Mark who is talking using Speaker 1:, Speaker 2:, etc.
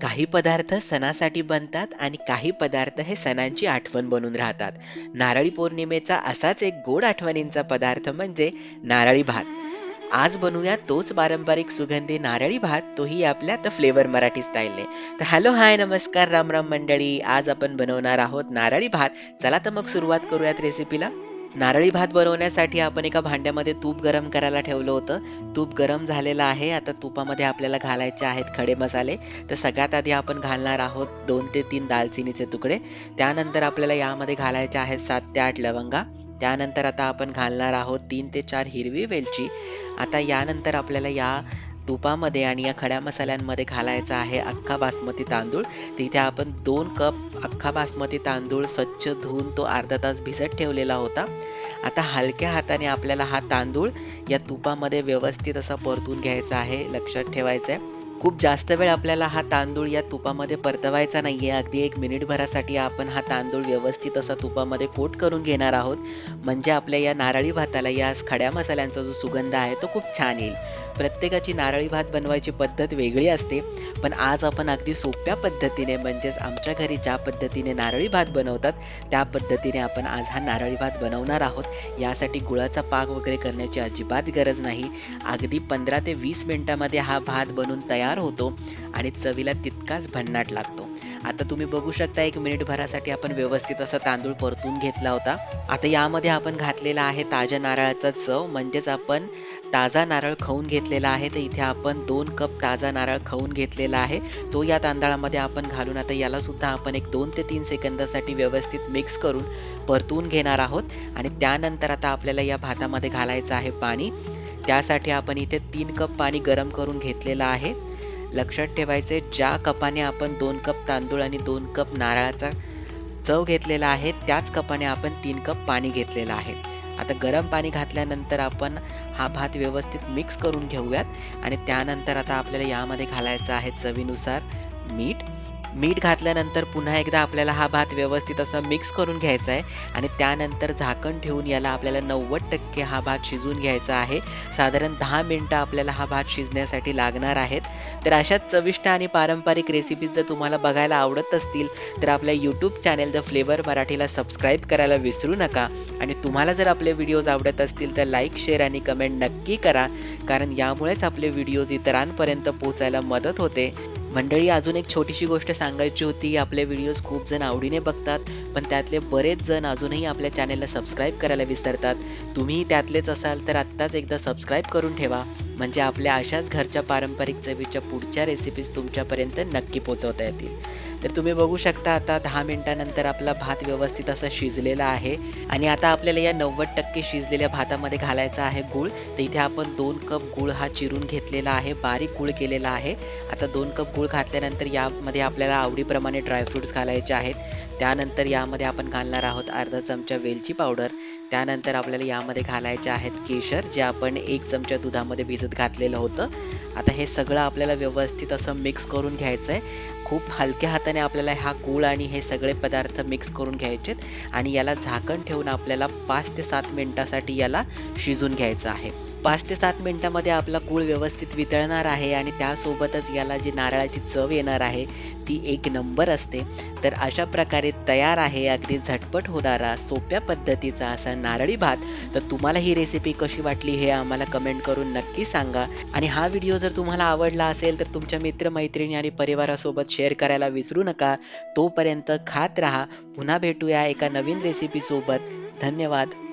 Speaker 1: काही पदार्थ सणासाठी बनतात आणि काही पदार्थ हे सणांची आठवण बनून राहतात. नारळी पौर्णिमेचा असाच एक गोड आठवणींचा पदार्थ म्हणजे नारळी भात. आज बनवूया तोच पारंपरिक सुगंधी नारळी भात, तोही आपल्या द फ्लेवर मराठी स्टाईलने. तर हॅलो, हाय, नमस्कार, राम राम मंडळी. आज आपण बनवणार आहोत नारळी भात. चला तर मग सुरुवात करूयात रेसिपीला. नारळी भात बनवण्यासाठी आपण एका भांड्यामध्ये तूप गरम करायला ठेवलं होतं. तूप गरम झालेलं आहे. आता तुपामध्ये आपल्याला घालायचे आहेत खडे मसाले. तर सगळ्यात आधी आपण घालणार आहोत 2 ते 3 दालचिनीचे तुकडे. त्यानंतर आपल्याला यामध्ये घालायचे आहेत 7 ते 8 लवंगा. त्यानंतर आता आपण घालणार आहोत 3 ते 4 हिरवी वेलची. आता यानंतर आपल्याला या तुपामध्ये आणि या खड्या मसाल्यांमध्ये घालायचा आहे अख्खा बासमती तांदूळ. तिथे आपण 2 कप अख्खा बासमती तांदूळ स्वच्छ धुवून तो अर्धा तास भिजत ठेवलेला होता. आता हलक्या हाताने आपल्याला हा तांदूळ या तुपामध्ये व्यवस्थित असा परतून घ्यायचा आहे. लक्षात ठेवायचं आहे, खूप जास्त वेळ आपल्याला हा तांदूळ या तुपामध्ये परतवायचा नाहीये. अगदी 1 मिनिटभरासाठी आपण हा तांदूळ व्यवस्थित असा तुपामध्ये कोट करून घेणार आहोत. म्हणजे आपल्या या नारळी भाताला या खड्या मसाल्यांचा जो सुगंध आहे तो खूप छान येईल. प्रत्येकाची नारळी भात बनवायची पद्धत वेगळी असते, पण आज आपण अगदी सोप्या पद्धतीने, म्हणजेच आमच्या घरी ज्या पद्धतीने नारळी भात बनवतात त्या पद्धतीने आपण आज हा नारळी भात बनवणार आहोत. यासाठी गुळाचा पाक वगैरे करण्याची अजिबात गरज नाही. अगदी 15 ते 20 मिनिटांमध्ये हा भात बनून तयार होतो आणि चवीला तितकाच भन्नाट लागतो. आता तुम्ही बघू शकता 1 मिनिटभरासाठी आपण व्यवस्थित असा तांदूळ परतून घेतला होता. आता यामध्ये आपण घातलेला आहे ताज्या नारळाचा चव, म्हणजेच आपण ताजा नारळ खवून घेतलेला आहे. तर इथे आपण 2 कप ताजा नारळ खवून घेतलेला आहे. तो या तांदळामध्ये आपण घालून आता याला सुद्धा आपण एक 2 ते 3 सेकंदासाठी व्यवस्थित मिक्स करून परतून घेणार आहोत. आणि त्यानंतर आता आपल्याला या भातामध्ये घालायचं आहे पाणी. त्यासाठी आपण इथे 3 कप पाणी गरम करून घेतलेलं आहे. लक्षात ठेवायचे, ज्या कपाने आपण 2 कप तांदूळ आणि 2 कप नारळाचा चव घेतलेला आहे त्याच कपाने आपण 3 कप पाणी घेतलेलं आहे. आता गरम पाणी घातल्यानंतर आपण हा भात व्यवस्थित मिक्स करून घेऊयात आणि त्यानंतर आता आपल्याला यामध्ये घालायचं आहे चवीनुसार मीठ. मीठ घातल्यानंतर पुन्हा एकदा आपल्याला हा भात व्यवस्थित असा मिक्स करून घ्यायचा आहे आणि त्यानंतर झाकण ठेवून याला आपल्याला 90% हा भात शिजवून घ्यायचा आहे. साधारण 10 मिनिटं आपल्याला हा भात शिजण्यासाठी लागणार आहेत. तर अशाच चविष्ट आणि पारंपरिक रेसिपीज जर तुम्हाला बघायला आवडत असतील तर आपल्या यूट्यूब चॅनेल द फ्लेवर मराठीला सबस्क्राईब करायला विसरू नका. आणि तुम्हाला जर आपले व्हिडिओज आवडत असतील तर लाईक, शेअर आणि कमेंट नक्की करा, कारण यामुळेच आपले व्हिडिओज इतरांपर्यंत पोहोचायला मदत होते. मंडळी, अजून एक छोटीशी गोष्ट सांगायची होती. आपले व्हिडिओज खूप जण आवडीने बघतात, पण त्यातले बरेच जण अजूनही आपल्या चॅनेलला सबस्क्राईब करायला विसरतात. तुम्ही त्यातलेच असाल तर आत्ताच एकदा सबस्क्राईब करून ठेवा, म्हणजे आपल्या अशाच घरच्या पारंपरिक चवीच्या पुढच्या रेसिपीज तुमच्यापर्यंत नक्की पोहोचवता येतील. तर तुम्ही बघू शकता आता 10 मिनिटानंतर आपला भात व्यवस्थित असा शिजलेला आहे. आणि आता आपल्याला या 90% शिजलेल्या भातामध्ये घालायचा आहे गूळ. तर इथे आपण 2 कप गूळ हा चिरून घेतलेला आहे, बारीक गूळ केलेला आहे. आता 2 कप गूळ घातल्यानंतर यामध्ये आपल्याला आवडीप्रमाणे ड्रायफ्रुट्स घालायचे आहेत. त्यानंतर यामध्ये आपण घालणार आहोत अर्धा चमचा वेलची पावडर. त्यानंतर आपल्याला यामध्ये घालायचे आहेत केशर, जे आपण 1 चमचा दुधामध्ये भिजत घातलेलं होतं. आता हे सगळं आपल्याला व्यवस्थित असं मिक्स करून घ्यायचं आहे. खूप हलक्या हाताने आपल्याला हा गूळ आणि हे सगळे पदार्थ मिक्स करून घ्यायचेत आणि याला झाकण ठेवून आपल्याला 5 ते 7 मिनिटासाठी याला शिजून घ्यायचं आहे. 5 ते 7 मिनिटांमध्ये आपला गूळ व्यवस्थित वितळणार आहे आणि त्यासोबतच याला जी नारळाची चव येणार आहे ती 1 नंबर असते. तर अशा प्रकारे तयार आहे अगदी झटपट होणारा सोप्या पद्धतीचा असा नारळी भात. तर तुम्हाला ही रेसिपी कशी वाटली हे आम्हाला कमेंट करून नक्की सांगा. आणि हा व्हिडिओ जर तुम्हाला आवडला असेल तर तुमच्या मित्रमैत्रिणी आणि परिवारासोबत शेअर करायला विसरू नका. तोपर्यंत खात राहा. पुन्हा भेटूया एका नवीन रेसिपी सोबत. धन्यवाद.